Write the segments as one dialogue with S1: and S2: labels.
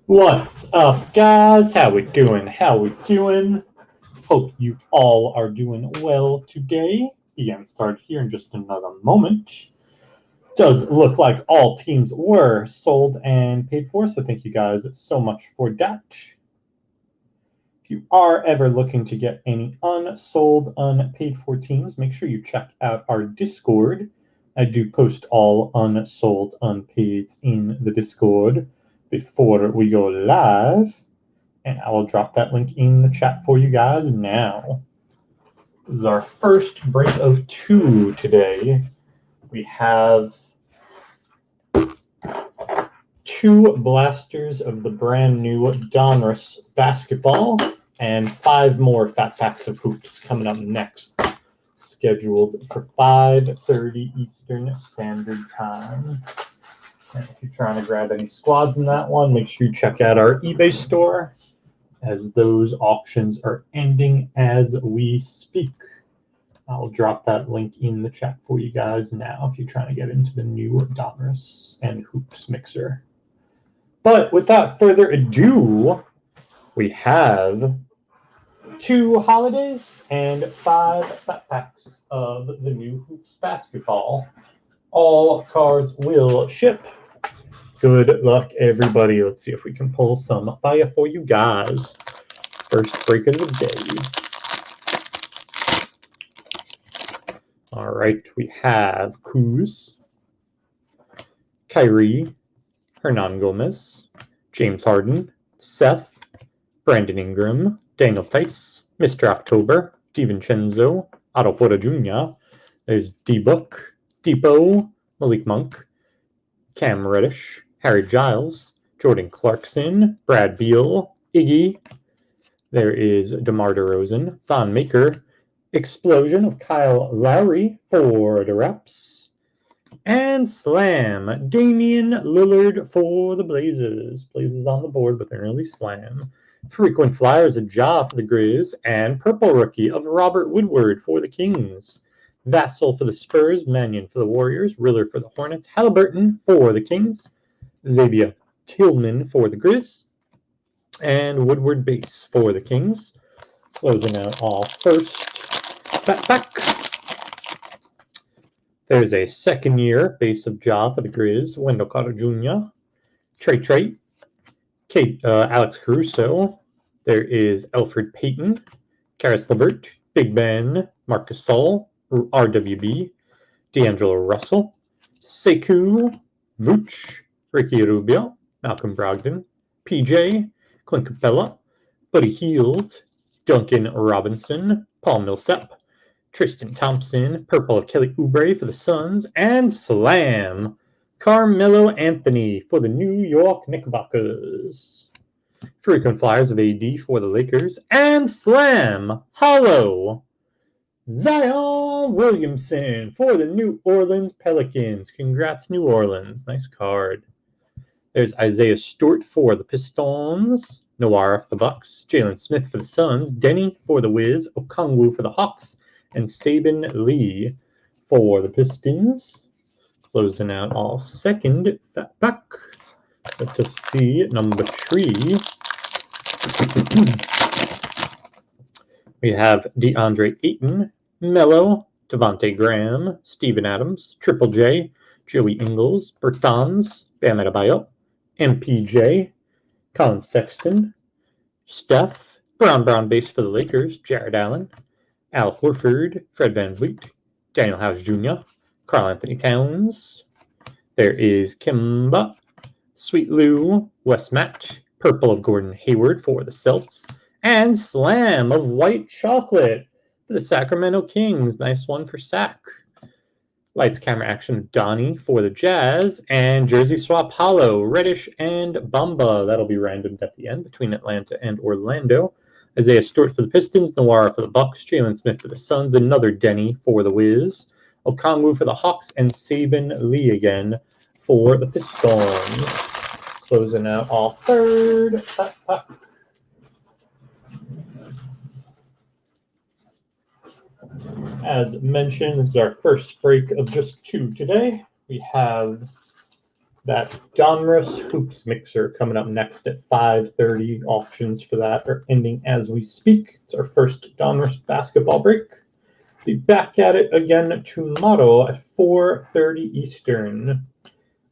S1: What's up, guys? How we doing? How we doing? Hope you all are doing well today. Getting started here in just another moment. Does look like all teams were sold and paid for, so thank you guys so much for that. If you are ever looking to get any unsold, unpaid for teams, make sure you check out our Discord. I do post all unsold, unpaid in the Discord before we go live. And I will drop that link in the chat for you guys now. This is our first break of two today. We have two blasters of the brand new Donruss basketball and 5 more fat packs of hoops coming up next, scheduled for 5:30 Eastern Standard Time. And if you're trying to grab any squads in that one, make sure you check out our eBay store, as those auctions are ending as we speak. I'll drop that link in the chat for you guys now if you're trying to get into the new Donruss and Hoops mixer. But without further ado, we have 2 holidays and 5 fat packs of the new Hoops basketball. All cards will ship. Good luck, everybody. Let's see if we can pull some fire for you guys. First break of the day. All right, we have Kuz, Kyrie, Hernan Gomez, James Harden, Seth, Brandon Ingram, Daniel Tice, Mr. October, DiVincenzo, Otto Porter Jr., there's D-Book, Depot, Malik Monk, Cam Reddish, Harry Giles, Jordan Clarkson, Brad Beal, Iggy. There is DeMar DeRozan, Thon Maker, Explosion of Kyle Lowry for the Reps, and Slam, Damian Lillard for the Blazers. Blazers on the board with an early slam. Frequent Flyers of Ja for the Grizz, and Purple Rookie of Robert Woodward for the Kings. Vassell for the Spurs, Mannion for the Warriors, Riller for the Hornets, Halliburton for the Kings, Xavier Tillman for the Grizz, and Woodward base for the Kings. Closing out all first fat pack. There's a second-year base of Ja for the Grizz, Wendell Carter Jr., Trey, Alex Caruso. There is Alfred Payton, Karis LeVert, Big Ben, Marcus Sol, RWB, D'Angelo Russell, Sekou, Vooch, Ricky Rubio, Malcolm Brogdon, PJ, Clint Capella, Buddy Hield, Duncan Robinson, Paul Millsap, Tristan Thompson, Purple of Kelly Oubre for the Suns, and Slam, Carmelo Anthony for the New York Knickerbockers. Frequent Flyers of AD for the Lakers, and Slam, Hollow, Zion Williamson for the New Orleans Pelicans. Congrats, New Orleans. Nice card. There's Isaiah Stewart for the Pistons, Noir for the Bucks, Jalen Smith for the Suns, Denny for the Wiz, Okongwu for the Hawks, and Sabin Lee for the Pistons. Closing out all second fat pack. Let's see number 3. We have DeAndre Ayton, Melo, Devontae Graham, Steven Adams, Triple J, Joey Ingles, Bertans, Bam Adebayo, MPJ, Colin Sexton, Steph, Brown base for the Lakers, Jared Allen, Al Horford, Fred VanVleet, Daniel House Jr., Karl Anthony Towns. There is Kimba, Sweet Lou, Wes Matt, Purple of Gordon Hayward for the Celts, and Slam of White Chocolate for the Sacramento Kings. Nice one for Sac. Lights, Camera, Action, Donnie for the Jazz, and Jersey Swap Hollow, Reddish and Bamba. That'll be randomed at the end between Atlanta and Orlando. Isaiah Stewart for the Pistons, Noir for the Bucks, Jalen Smith for the Suns, another Denny for the Wiz, Okongwu for the Hawks, and Sabin Lee again for the Pistons. Closing out all third. As mentioned, this is our first break of just 2 today. We have that Donruss Hoops mixer coming up next at 5:30. Auctions for that are ending as we speak. It's our first Donruss basketball break. Be back at it again tomorrow at 4:30 Eastern.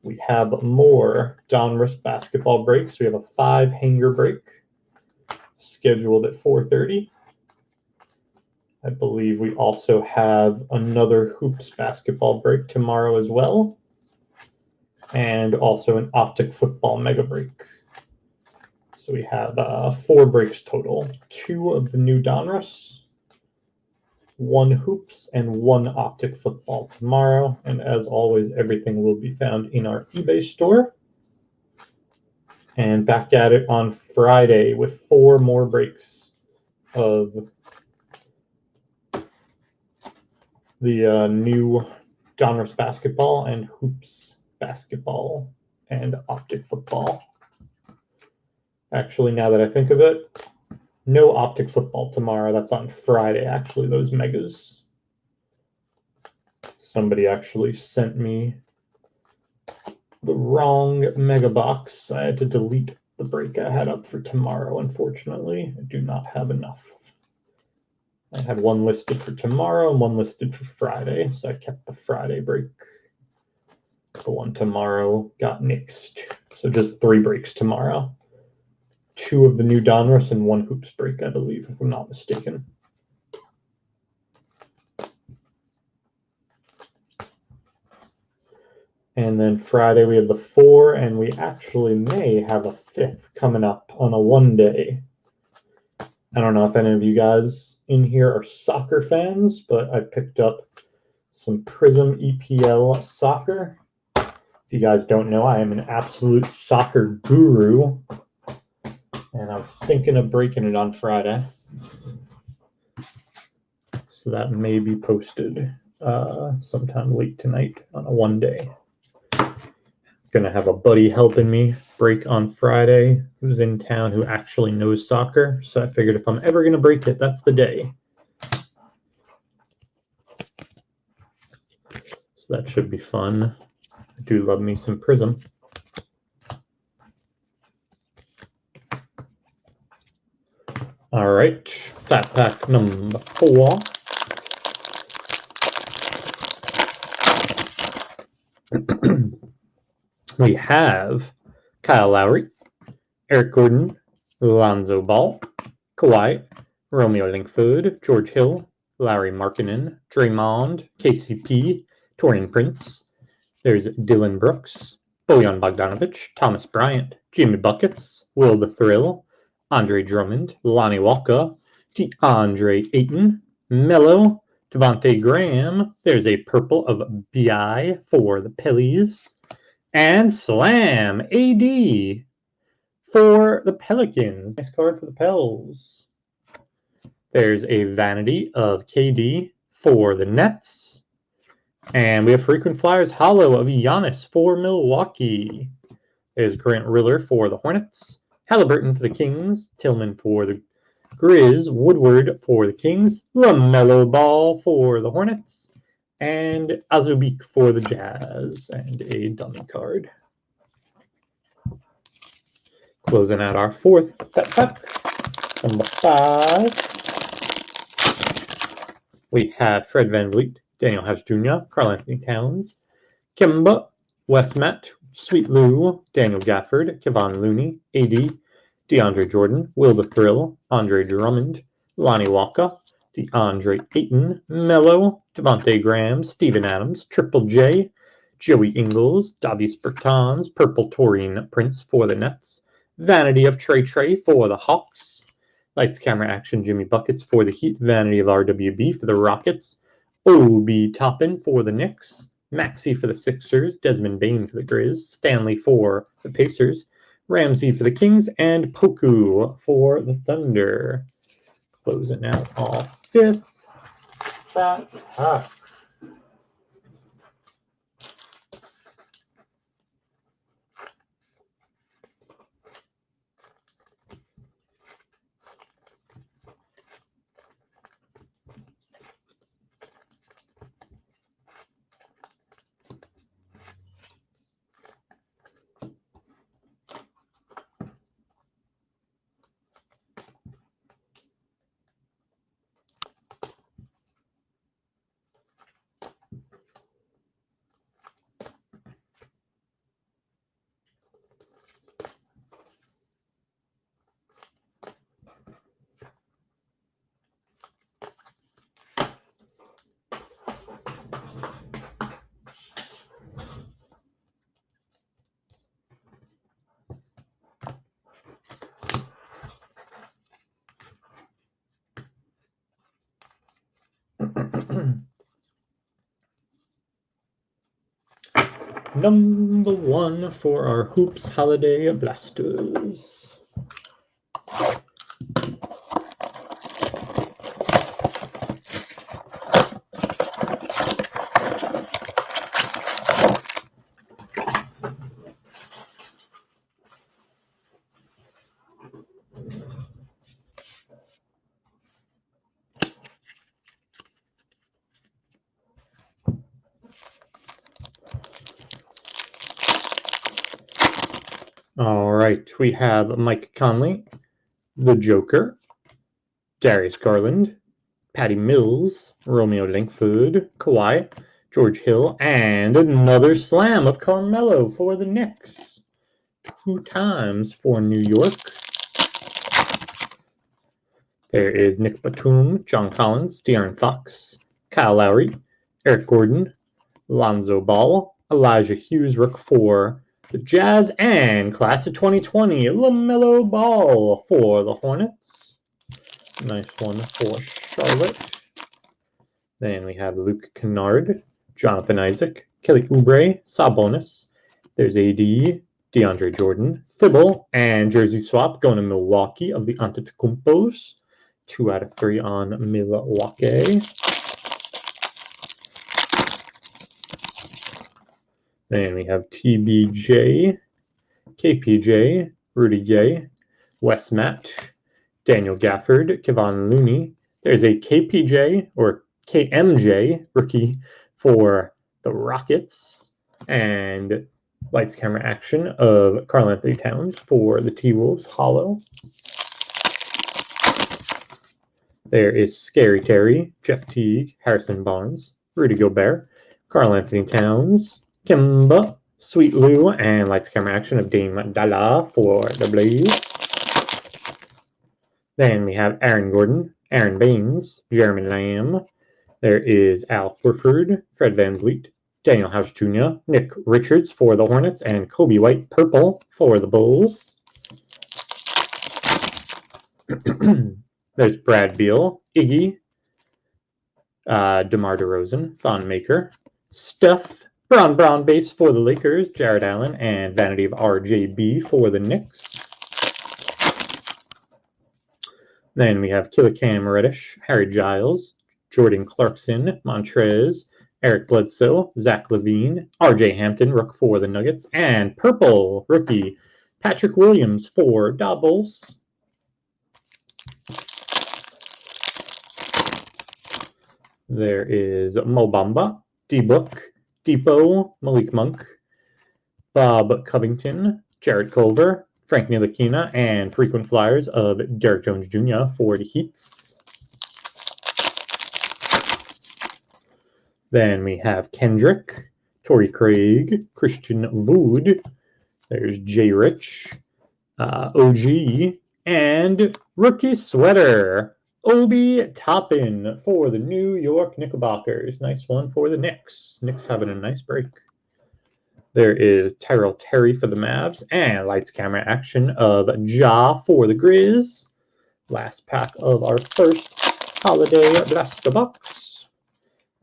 S1: We have more Donruss basketball breaks. We have a 5-hanger break scheduled at 4:30. I believe we also have another Hoops basketball break tomorrow as well. And also an Optic football mega break. So we have 4 breaks total. 2 of the new Donruss, 1 Hoops, and 1 Optic football tomorrow. And as always, everything will be found in our eBay store. And back at it on Friday with 4 more breaks of the new Donruss basketball and Hoops basketball and Optic football. Actually, now that I think of it, no Optic football tomorrow. That's on Friday, actually, those megas. Somebody actually sent me the wrong mega box. I had to delete the break I had up for tomorrow, unfortunately. I do not have enough. I had 1 listed for tomorrow and 1 listed for Friday, so I kept the Friday break. The one tomorrow got nixed. So just 3 breaks tomorrow. 2 of the new Donruss and 1 Hoops break, I believe, if I'm not mistaken. And then Friday we have the 4, and we actually may have a 5th coming up on a 1-day. I don't know if any of you guys in here are soccer fans, but I picked up some Prism EPL soccer. If you guys don't know, I am an absolute soccer guru, and I was thinking of breaking it on Friday. So that may be posted sometime late tonight on a 1-day. Gonna have a buddy helping me break on Friday who's in town who actually knows soccer. So I figured if I'm ever gonna break it, that's the day. So that should be fun. I do love me some Prism. All right, fat pack number 4. We have Kyle Lowry, Eric Gordon, Lonzo Ball, Kawhi, Romeo Langford, George Hill, Larry Markkinen, Draymond, KCP, Taurean Prince. There's Dylan Brooks, Bojan Bogdanovic, Thomas Bryant, Jimmy Buckets, Will the Thrill, Andre Drummond, Lonnie Walker, DeAndre Ayton, Melo, Devontae Graham. There's a purple of BI for the Pellies. And Slam AD for the Pelicans. Nice card for the Pels. There's a vanity of KD for the Nets. And we have frequent flyers hollow of Giannis for Milwaukee. There's Grant Riller for the Hornets. Halliburton for the Kings. Tillman for the Grizz. Woodward for the Kings. LaMelo Ball for the Hornets. And Azubic for the Jazz, and a dummy card. Closing out our 4th pet pack, number 5. We have Fred VanVleet, Daniel House Jr., Karl Anthony Towns, Kemba, Wes Matt, Sweet Lou, Daniel Gafford, Kevon Looney, AD, DeAndre Jordan, Will the Thrill, Andre Drummond, Lonnie Walker, DeAndre Ayton, Melo, Devontae Graham, Steven Adams, Triple J, Joey Ingles, Davis Bertans, Purple Taurean Prince for the Nets, Vanity of Trey for the Hawks, Lights Camera Action Jimmy Buckets for the Heat, Vanity of RWB for the Rockets, Obi Toppin for the Knicks, Maxey for the Sixers, Desmond Bane for the Grizz, Stanley for the Pacers, Ramsey for the Kings, and Poku for the Thunder. Closing out all 5th fat pack. Number 1 for our Hoops Holiday Blasters. All right, we have Mike Conley, the Joker, Darius Garland, Patty Mills, Romeo Langford, Kawhi, George Hill, and another slam of Carmelo for the Knicks. 2 times for New York. There is Nick Batum, John Collins, De'Aaron Fox, Kyle Lowry, Eric Gordon, Lonzo Ball, Elijah Hughes, Rook for the Jazz, and class of 2020, LaMelo Ball for the Hornets. Nice one for Charlotte. Then we have Luke Kennard, Jonathan Isaac, Kelly Oubre, Sabonis. There's AD, DeAndre Jordan, Thibault, and jersey swap going to Milwaukee of the Antetokounmpos. 2 out of 3 on Milwaukee. Then we have TBJ, KPJ, Rudy Gay, Wes Matt, Daniel Gafford, Kevon Looney. There's a KPJ or KMJ rookie for the Rockets, and lights, camera, action of Karl Anthony Towns for the T-Wolves hollow. There is Scary Terry, Jeff Teague, Harrison Barnes, Rudy Gobert, Karl Anthony Towns, Kemba, Sweet Lou, and lights, camera, action of Dame Dalla for the Blaze. Then we have Aaron Gordon, Aaron Baines, Jeremy Lamb. There is Al Horford, Fred VanVleet, Daniel House Jr., Nick Richards for the Hornets, and Kobe White purple for the Bulls. There's Brad Beal, Iggy, DeMar DeRozan, Thon Maker, Steph, Brown base for the Lakers, Jared Allen, and Vanity of RJB for the Knicks. Then we have Cam Reddish, Harry Giles, Jordan Clarkson, Montrez, Eric Bledsoe, Zach LaVine, RJ Hampton, rook for the Nuggets, and purple rookie Patrick Williams for Doubles. There is Mo Bamba, D-Book, Depot, Malik Monk, Bob Covington, Jarrett Culver, Frank Ntilikina, and frequent flyers of Derek Jones Jr. for the Heats. Then we have Kendrick, Torrey Craig, Christian Wood. There's J. Rich, OG, and rookie sweater, Obi Toppin for the New York Knickerbockers. Nice one for the Knicks. Knicks having a nice break. There is Tyrell Terry for the Mavs, and lights, camera, action of Ja for the Grizz. Last pack of our first holiday blaster box.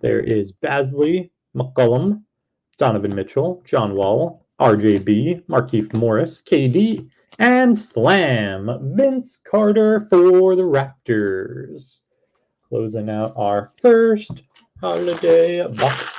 S1: There is Basley, McCollum, Donovan Mitchell, John Wall, RJB, Markieff Morris, KD, and Slam, Vince Carter for the Raptors. Closing out our first holiday box.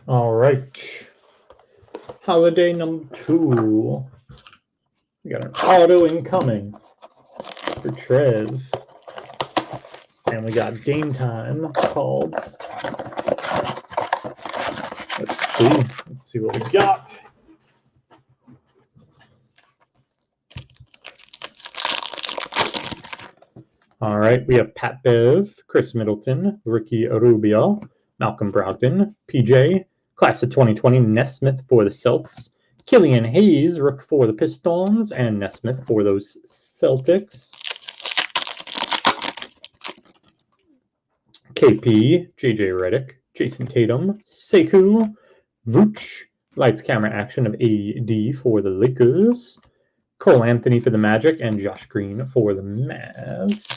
S1: All right. Holiday number 2. We got an auto incoming for Trev. And we got game time called. Let's see what we got. All right, we have Pat Bev, Chris Middleton, Ricky Rubio, Malcolm Brogdon, PJ, class of 2020, Nesmith for the Celtics, Killian Hayes, Rook for the Pistons, and Nesmith for those Celtics. KP, JJ Redick, Jason Tatum, Sekou, Vooch, Lights Camera Action of AD for the Lakers, Cole Anthony for the Magic, and Josh Green for the Mavs.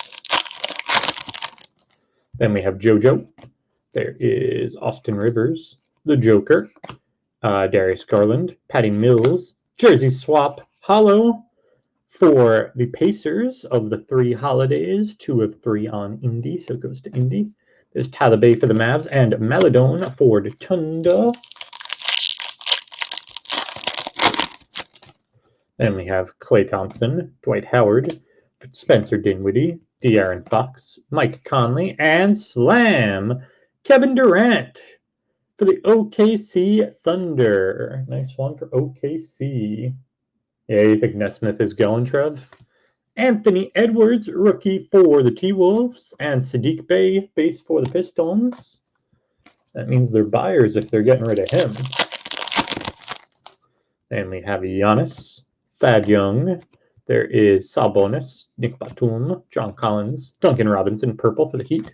S1: Then we have JoJo. There is Austin Rivers, the Joker, Darius Garland, Patty Mills, Jersey Swap Hollow for the Pacers of the 3 holidays, 2 of 3 on Indy, so it goes to Indy. There's Talibé for the Mavs and Maladone for the Thunder. Then we have Klay Thompson, Dwight Howard, Spencer Dinwiddie, De'Aaron Fox, Mike Conley, and Slam, Kevin Durant for the OKC Thunder. Nice one for OKC. Yeah, you think Nesmith is going, Trev? Anthony Edwards, rookie for the T-Wolves, and Sadiq Bey, base for the Pistons. That means they're buyers if they're getting rid of him. Then we have Giannis, Thad Young. There is Sabonis, Nick Batum, John Collins, Duncan Robinson, purple for the Heat,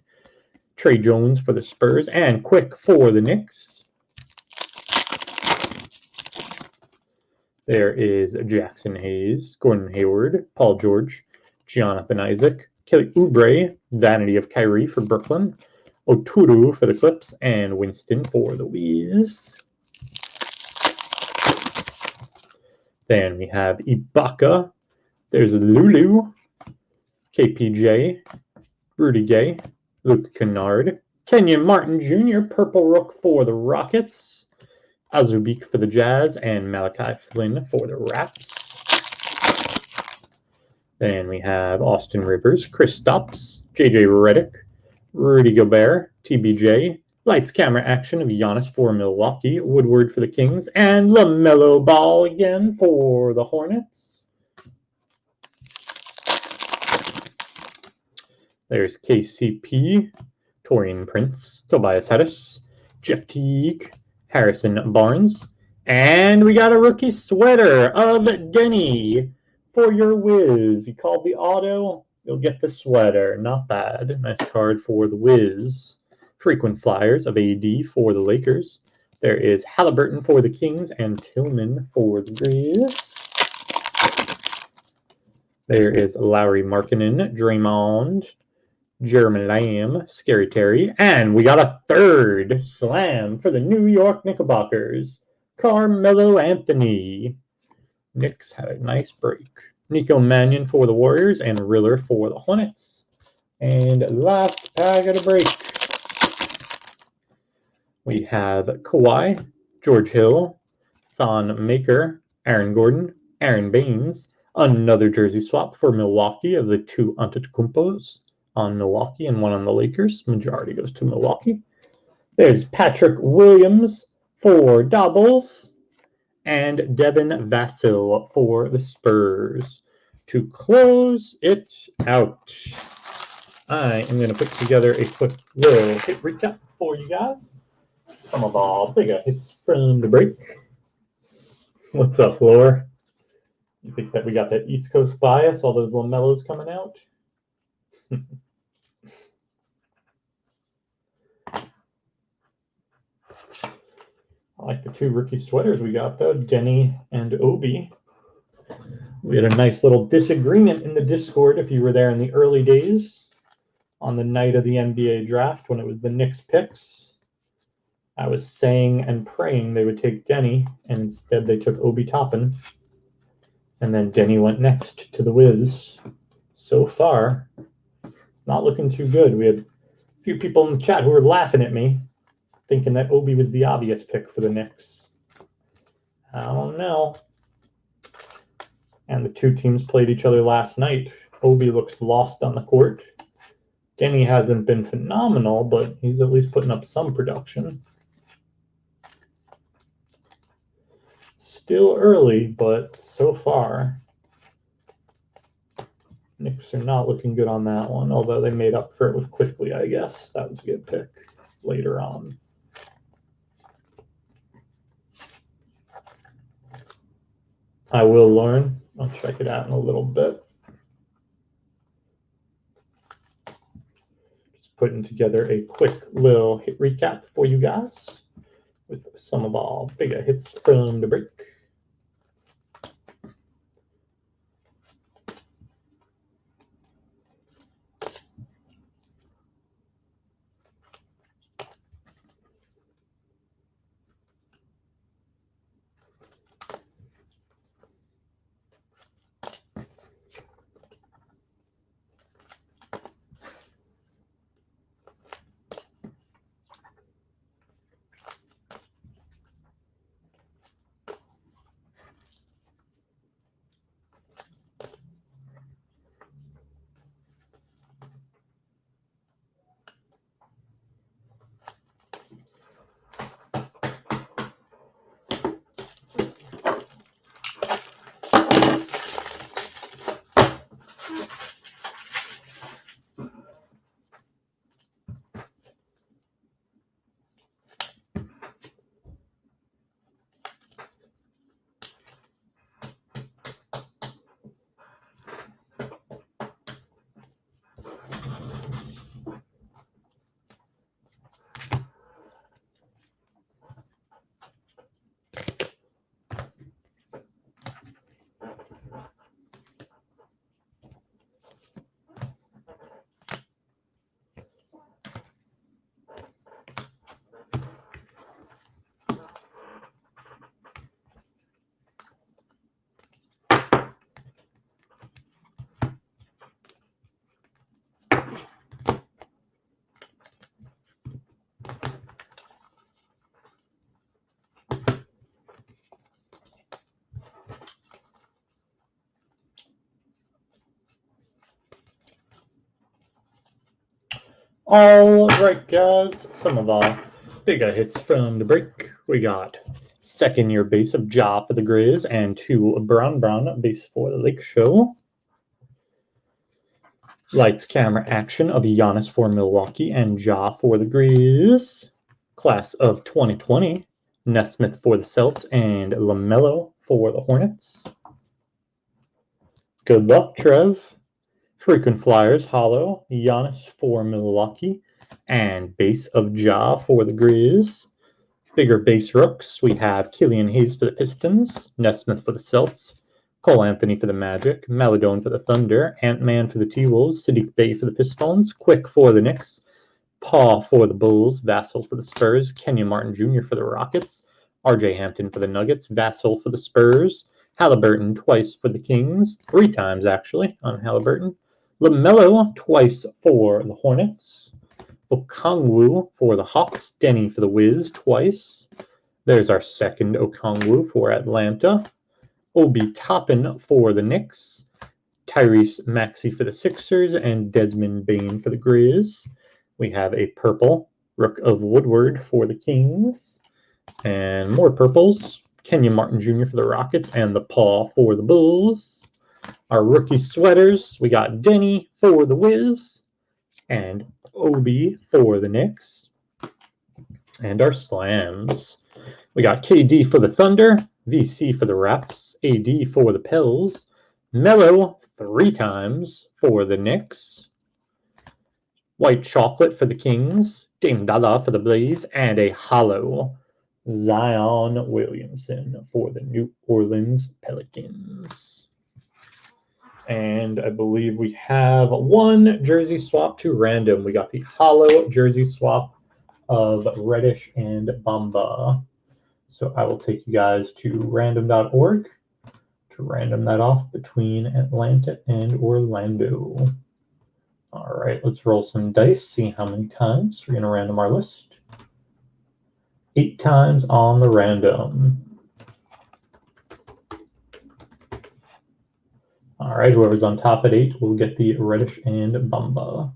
S1: Trey Jones for the Spurs, and Quick for the Knicks. There is Jackson Hayes, Gordon Hayward, Paul George, Jonathan Isaac, Kelly Oubre, Vanity of Kyrie for Brooklyn, Oturu for the Clips, and Winston for the Wiz. Then we have Ibaka. There's Lulu, KPJ, Rudy Gay, Luke Kennard, Kenyon Martin Jr., Purple Rook for the Rockets, Azubique for the Jazz, and Malachi Flynn for the Raps. Then we have Austin Rivers, Chris Stopps, JJ Redick, Rudy Gobert, TBJ, Lights Camera Action of Giannis for Milwaukee, Woodward for the Kings, and LaMelo Ball again for the Hornets. There's KCP, Torian Prince, Tobias Harris, Jeff Teague, Harrison Barnes, and we got a rookie sweater of Denny for your Wiz. You called the auto, you'll get the sweater. Not bad. Nice card for the Wiz. Frequent Flyers of AD for the Lakers. There is Halliburton for the Kings and Tillman for the Grizz. There is Lowry Markkanen, Draymond, Jeremy Lamb, Scary Terry, and we got a third Slam for the New York Knickerbockers, Carmelo Anthony. Knicks had a nice break. Nico Mannion for the Warriors and Riller for the Hornets. And last pack of the break, we have Kawhi, George Hill, Thon Maker, Aaron Gordon, Aaron Baines, another jersey swap for Milwaukee of the 2 Antetokounmpos on Milwaukee and 1 on the Lakers. Majority goes to Milwaukee. There's Patrick Williams for Doubles and Devin Vassell for the Spurs. To close it out, I am going to put together a quick little hit recap for you guys. Some of our bigger hits from the break. What's up, Laura? You think that we got that East Coast bias, all those LaMelos coming out? I like the 2 rookie sweaters we got, though, Denny and Obi. We had a nice little disagreement in the Discord, if you were there in the early days, on the night of the NBA draft when it was the Knicks picks. I was saying and praying they would take Denny, and instead they took Obi Toppin. And then Denny went next to the Wiz. So far, it's not looking too good. We had a few people in the chat who were laughing at me. thinking that Obi was the obvious pick for the Knicks. I don't know. And the two teams played each other last night. Obi looks lost on the court. Denny hasn't been phenomenal, but he's at least putting up some production. Still early, but so far, Knicks are not looking good on that one, although they made up for it with Quickly, I guess. That was a good pick later on. I will learn. I'll check it out in a little bit. Just putting together a quick little hit recap for you guys with some of our bigger hits from the break. All right, guys, some of our bigger hits from the break. We got second-year base of Ja for the Grizz and 2 Brown base for the Lake Show. Lights, camera, action of Giannis for Milwaukee and Ja for the Grizz. Class of 2020, Nesmith for the Celts and LaMelo for the Hornets. Good luck, Trev. Frequent Flyers, Hollow, Giannis for Milwaukee, and base of Ja for the Grizz. Bigger base rooks, we have Killian Hayes for the Pistons, Nesmith for the Celts, Cole Anthony for the Magic, Maladone for the Thunder, Ant-Man for the T-Wolves, Sadiq Bey for the Pistons, Quick for the Knicks, Paw for the Bulls, Vassell for the Spurs, Kenyon Martin Jr. for the Rockets, R.J. Hampton for the Nuggets, Vassell for the Spurs, Halliburton twice for the Kings, 3 times actually on Halliburton, LaMelo twice for the Hornets, Okongwu for the Hawks, Denny for the Wiz twice. There's our second Okongwu for Atlanta. Obi Toppin for the Knicks, Tyrese Maxey for the Sixers, and Desmond Bane for the Grizz. We have a purple, Rook of Woodward for the Kings, and more purples, Kenyon Martin Jr. for the Rockets, and the Paw for the Bulls. Our rookie sweaters, we got Denny for the Wiz, and Obi for the Knicks. And our slams, we got KD for the Thunder, VC for the Raps, AD for the Pels, Melo 3 times for the Knicks, White Chocolate for the Kings, Dame Dada for the Blaze, and a hollow Zion Williamson for the New Orleans Pelicans. And I believe we have 1 jersey swap to random. We got the hollow jersey swap of Reddish and Bamba. So I will take you guys to random.org to random that off between Atlanta and Orlando. All right, let's roll some dice, see how many times we're going to random our list. 8 times on the random. All right, whoever's on top at 8 will get the Reddish and Bumba.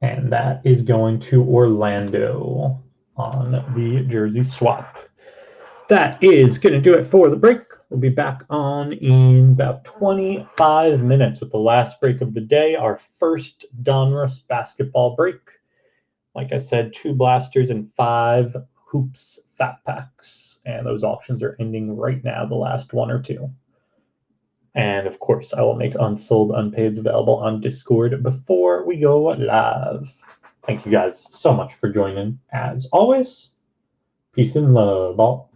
S1: And that is going to Orlando on the jersey swap. That is going to do it for the break. We'll be back on in about 25 minutes with the last break of the day, our first Donruss basketball break. Like I said, 2 blasters and 5 hoops fat packs. And those auctions are ending right now, the last 1 or 2. And of course, I will make unsold unpaids available on Discord before we go live. Thank you guys so much for joining. As always, peace and love all.